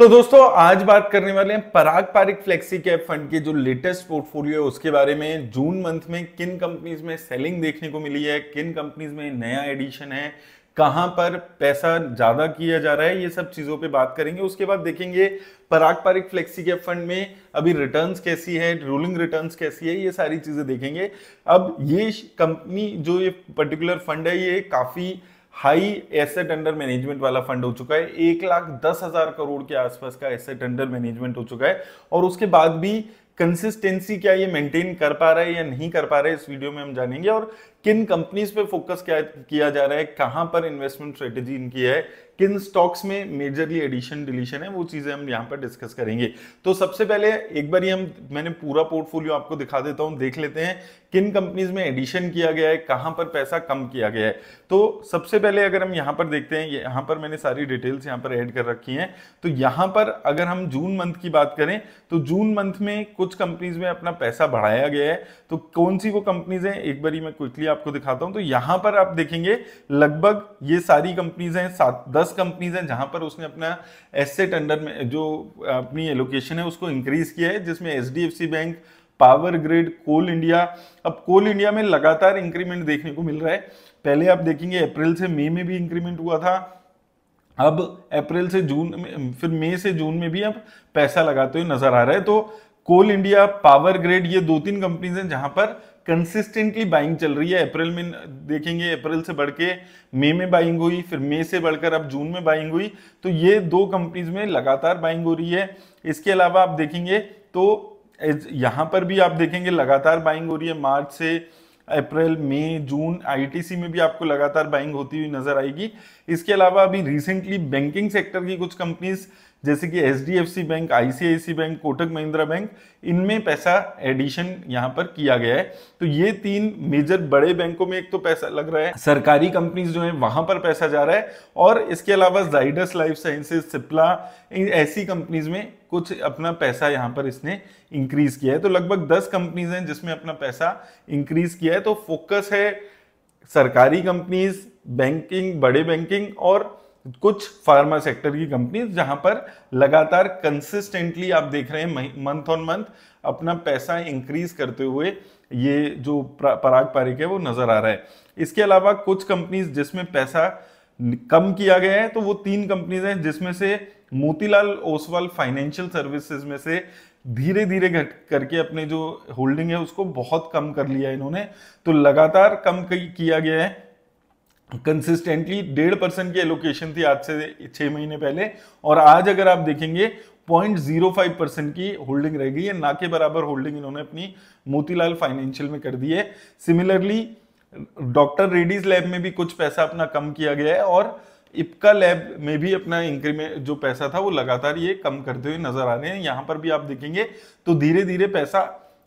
तो दोस्तों आज बात करने वाले हैं पराग पारिक फ्लेक्सी कैप फंड के जो लेटेस्ट पोर्टफोलियो है उसके बारे में। जून मंथ में किन कंपनीज में सेलिंग देखने को मिली है, किन कंपनीज में नया एडिशन है, कहां पर पैसा ज्यादा किया जा रहा है, ये सब चीजों पे बात करेंगे। उसके बाद देखेंगे पराग पारिक फ्लेक्सी कैप फंड में अभी रिटर्न्स कैसी है, रोलिंग रिटर्न्स कैसी है, ये सारी चीजें देखेंगे। अब ये कंपनी जो ये पर्टिकुलर फंड है ये काफी हाई एसेट अंडर मैनेजमेंट वाला फंड हो चुका है। 1,10,000 करोड़ के आसपास का एसेट अंडर मैनेजमेंट हो चुका है और उसके बाद भी कंसिस्टेंसी क्या ये मेंटेन कर पा रहा है या नहीं कर पा रहा है, इस वीडियो में हम जानेंगे। और किन कंपनीज पे फोकस क्या किया जा रहा है, कहां पर इन्वेस्टमेंट स्ट्रेटेजी इनकी है, किन स्टॉक्स में मेजरली एडिशन डिलीशन है, वो चीजें हम यहां पर डिस्कस करेंगे। तो सबसे पहले एक बार मैंने पूरा पोर्टफोलियो आपको दिखा देता हूं, देख लेते हैं किन कंपनीज में एडिशन किया गया है, कहां पर पैसा कम किया गया है। तो सबसे पहले अगर हम यहां पर देखते हैं, यहां पर मैंने सारी डिटेल्स यहां पर ऐड कर रखी हैं। तो यहां पर अगर हम जून मंथ की बात करें तो जून मंथ में कुछ कंपनीज में अपना पैसा बढ़ाया गया है। तो कौन सी वो कंपनीज हैं एक बार मैं क्विकली आपको दिखाता हूं। तो यहां पर आप देखेंगे लगभग ये सारी कंपनीज हैं, 7-10 कंपनीज हैं जहां पर उसने अपना एसेट अंडर में जो अपनी एलोकेशन है उसको इंक्रीज किया है, जिसमें एचडीएफसी बैंक, पावर ग्रिड, कोल इंडिया। अब कोल इंडिया में लगातार इंक्रीमेंट देखने को मिल रहा है। पहले आप देखेंगे अप्रैल से मई में भी इंक्रीमेंट हुआ था, अब अप्रैल से जून में, फिर मई से जून में भी अब पैसा लगाते हुए नजर आ रहा है। तो कोल इंडिया, पावर ग्रिड, ये 2-3 कंपनीज हैं जहां पर कंसिस्टेंटली बाइंग चल रही है। अप्रैल में देखेंगे अप्रैल से बढ़ के मई में बाइंग हुई, फिर मई से बढ़कर अब जून में बाइंग हुई। तो ये 2 कंपनीज में लगातार बाइंग हो रही है। इसके अलावा आप देखेंगे तो यहां पर भी आप देखेंगे लगातार बाइंग हो रही है। मार्च से अप्रैल, मई, जून आईटीसी में भी आपको लगातार बाइंग होती हुई नजर आएगी। इसके अलावा अभी रिसेंटली बैंकिंग सेक्टर की कुछ कंपनीज जैसे कि HDFC bank, ICICI bank, Kotak Mahindra bank, इनमें पैसा एडिशन यहां पर किया गया है। तो ये 3 मेजर बड़े बैंकों में एक तो पैसा लग रहा है, सरकारी कंपनीज जो है वहां पर पैसा जा रहा है। और इसके अलावा जाइडस लाइफ साइंसेज, सिप्ला, ऐसी कंपनीज में कुछ अपना पैसा यहां पर इसने इंक्रीज किया है। तो लगभग 10 कंपनीज हैं जिसमें अपना पैसा इंक्रीज किया है। तो फोकस है सरकारी कंपनीज, बैंकिंग, बड़े बैंकिंग और कुछ फार्मा सेक्टर की कंपनीज जहां पर लगातार कंसिस्टेंटली आप देख रहे हैं मंथ ऑन मंथ अपना पैसा इंक्रीज करते हुए ये जो पराग पारिक है वो नजर आ रहा है। इसके अलावा कुछ कंपनीज जिसमें पैसा कम किया गया है तो वो 3 कंपनीज हैं, जिसमें से मोतीलाल ओसवाल फाइनेंशियल सर्विसेज में से धीरे धीरे घट करके अपने जो होल्डिंग है उसको बहुत कम कर लिया है इन्होंने। तो लगातार कम किया गया है कंसिस्टेंटली। 1.5% की एलोकेशन थी आज से 6 महीने पहले, और आज अगर आप देखेंगे 0.05% की होल्डिंग रह गई है। ना के बराबर होल्डिंग इन्होंने अपनी मोतीलाल फाइनेंशियल में कर दी है। सिमिलरली डॉक्टर रेड्डीज लैब में भी कुछ पैसा अपना कम किया गया है और इप्का लैब में भी अपना इंक्रीमेंट जो पैसा था वो लगातार ये कम करते हुए नजर आ रहे हैं। यहां पर भी आप देखेंगे तो धीरे धीरे पैसा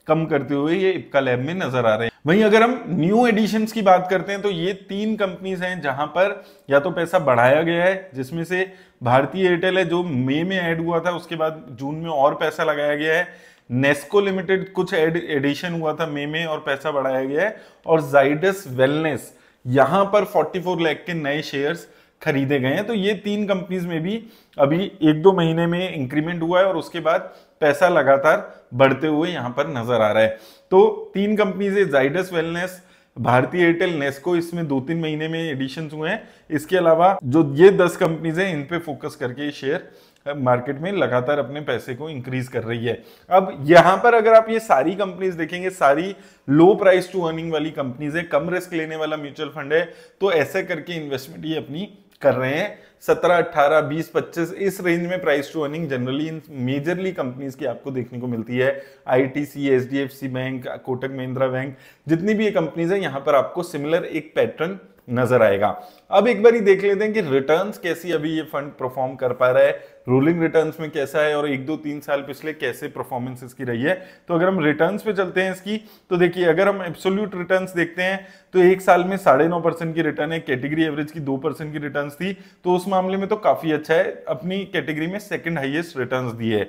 कम करते हुए ये इप्का लैब में नजर आ रहे हैं। वहीं अगर हम न्यू एडिशंस की बात करते हैं तो ये 3 कंपनीज हैं जहां पर या तो पैसा बढ़ाया गया है, जिसमें से भारतीय एयरटेल है जो मई में ऐड हुआ था, उसके बाद जून में और पैसा लगाया गया है। नेस्को लिमिटेड कुछ एडिशन हुआ था मई में और पैसा बढ़ाया गया है। और जाइडस वेलनेस यहां पर 44 लाख के नए शेयर्स खरीदे गए हैं। तो ये 3 कंपनीज में भी अभी 1-2 महीने में इंक्रीमेंट हुआ है और उसके बाद पैसा लगातार बढ़ते हुए यहां पर नजर आ रहा है। तो 3 कंपनीज है, जाइडस वेलनेस, भारतीय एयरटेल, नेस्को, इसमें 2-3 महीने में एडिशन हुए हैं। इसके अलावा जो ये 10 कंपनीज हैं इन पे फोकस करके शेयर मार्केट में लगातार अपने पैसे को इंक्रीज कर रही है। अब यहां पर अगर आप ये सारी कंपनीज देखेंगे, सारी लो प्राइस टू अर्निंग वाली कंपनीज है, कम रिस्क लेने वाला म्यूचुअल फंड है। तो ऐसे करके इन्वेस्टमेंट ये अपनी कर रहे हैं। 17, 18, 20, 25 इस रेंज में price to earning generally in majorly companies की आपको देखने को मिलती है। ITC, HDFC bank, Kotak Mahindra bank, जितनी भी ये कंपनीज है यहां पर आपको सिमिलर एक पैटर्न नजर आएगा। अब एक बार ही देख लेते हैं कि रिटर्न्स कैसी अभी ये फंड परफॉर्म कर पा रहा है, रोलिंग रिटर्न्स में कैसा है और 1-2-3 साल पिछले कैसे परफॉर्मेंस इसकी रही है। तो अगर हम रिटर्न्स पे चलते हैं इसकी, तो देखिए अगर हम एब्सोल्यूट रिटर्न्स देखते हैं तो 1 साल में 9.5% की रिटर्न है। कैटेगरी एवरेज की 2% की रिटर्न्स थी, तो उस मामले में तो काफी अच्छा है, अपनी कैटेगरी में सेकंड हाईएस्ट रिटर्न्स दी है।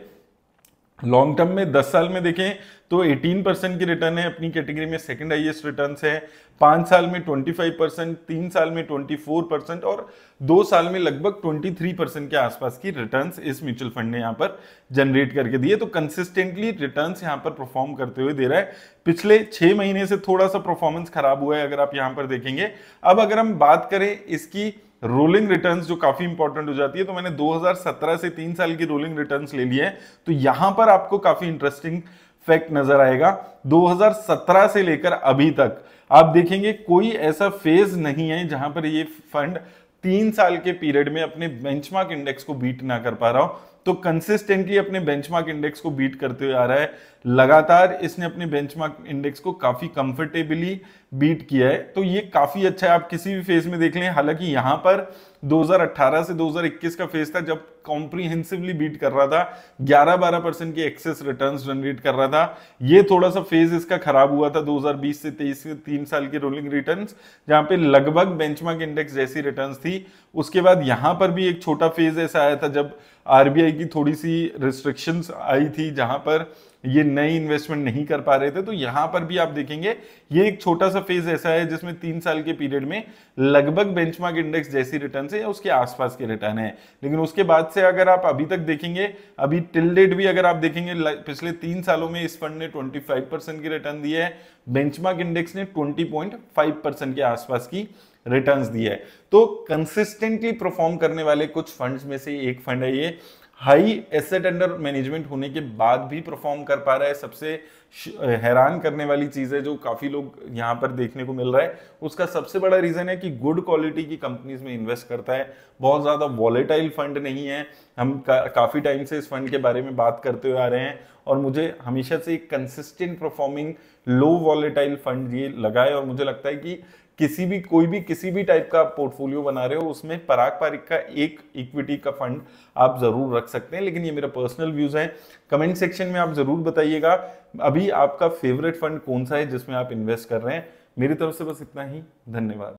लॉन्ग टर्म में 10 साल में देखें तो 18% की रिटर्न है, अपनी कैटेगरी में सेकंड हाईएस्ट रिटर्न है। 5 साल में 25%, 3 साल में 24% और 2 साल में लगभग 23% के आसपास की रिटर्न्स इस म्यूचुअल फंड ने यहाँ पर जनरेट करके दिए। तो कंसिस्टेंटली रिटर्न्स यहाँ पर परफॉर्म करते हुए दे रहा है। पिछले 6 महीने से थोड़ा सा परफॉर्मेंस खराब हुआ है अगर आप यहाँ पर देखेंगे। अब अगर हम बात करें इसकी रोलिंग रिटर्न्स जो काफी इंपॉर्टेंट हो जाती है, तो मैंने 2017 से 3 साल की रोलिंग रिटर्न्स ले लिए हैं। तो यहां पर आपको काफी इंटरेस्टिंग फैक्ट नजर आएगा। 2017 से लेकर अभी तक आप देखेंगे कोई ऐसा फेज नहीं है जहां पर ये फंड 3 साल के पीरियड में अपने बेंचमार्क इंडेक्स को बीट ना कर पा रहा हो। तो कंसिस्टेंटली अपने बेंचमार्क इंडेक्स को बीट करते हुए आ रहा है। लगातार इसने अपने बेंचमार्क इंडेक्स को काफी कंफर्टेबली बीट किया है। तो ये काफी अच्छा है, आप किसी भी फेज में देख लें। हालांकि यहां पर 2018 से 2021 का फेज था जब कॉम्प्रिहेंसिवली बीट कर रहा था, 11-12% की एक्सेस रिटर्न्स जनरेट कर रहा था। ये थोड़ा सा फेज इसका खराब हुआ था 2020 से 23 के 3 साल की रोलिंग रिटर्न्स, जहां पे लगभग बेंचमार्क इंडेक्स जैसी रिटर्न्स थी। उसके बाद यहां पर भी एक छोटा फेज ऐसा आया था जब आरबीआई की थोड़ी सी रिस्ट्रिक्शंस आई थी, जहां पर ये नई इन्वेस्टमेंट नहीं कर पा रहे थे। तो यहां पर भी आप देखेंगे ये एक छोटा सा फेज ऐसा है जिसमें 3 साल के पीरियड में लगभग बेंचमार्क इंडेक्स जैसी रिटर्न है या उसके आसपास के रिटर्न है। लेकिन उसके बाद से अगर आप अभी तक देखेंगे, अभी टिल डेट भी अगर आप देखेंगे, पिछले 3 सालों में इस फंड ने 25% की रिटर्न दी है, बेंचमार्क इंडेक्स ने 20.5% के आसपास की रिटर्न्स दी है। तो कंसिस्टेंटली परफॉर्म करने वाले कुछ फंड्स में से एक फंड है ये। हाई एसेट अंडर मैनेजमेंट होने के बाद भी परफॉर्म कर पा रहा है। सबसे हैरान करने वाली चीज है जो काफी लोग यहां पर देखने को मिल रहा है, उसका सबसे बड़ा रीजन है कि गुड क्वालिटी की कंपनीज में इन्वेस्ट करता है। बहुत ज्यादा वॉलेटाइल फंड नहीं है। हम काफी टाइम से इस फंड के बारे में बात करते हुए आ रहे हैं और मुझे हमेशा से एक कंसिस्टेंट परफॉर्मिंग लो वॉलेटाइल फंड ये लगा है। और मुझे लगता है कि किसी भी टाइप का पोर्टफोलियो बना रहे हो उसमें पराग पारिक का एक इक्विटी का फंड आप जरूर रख सकते हैं। लेकिन ये मेरा पर्सनल व्यूज है, कमेंट सेक्शन में आप जरूर बताइएगा अभी आपका फेवरेट फंड कौन सा है जिसमें आप इन्वेस्ट कर रहे हैं। मेरी तरफ से बस इतना ही, धन्यवाद।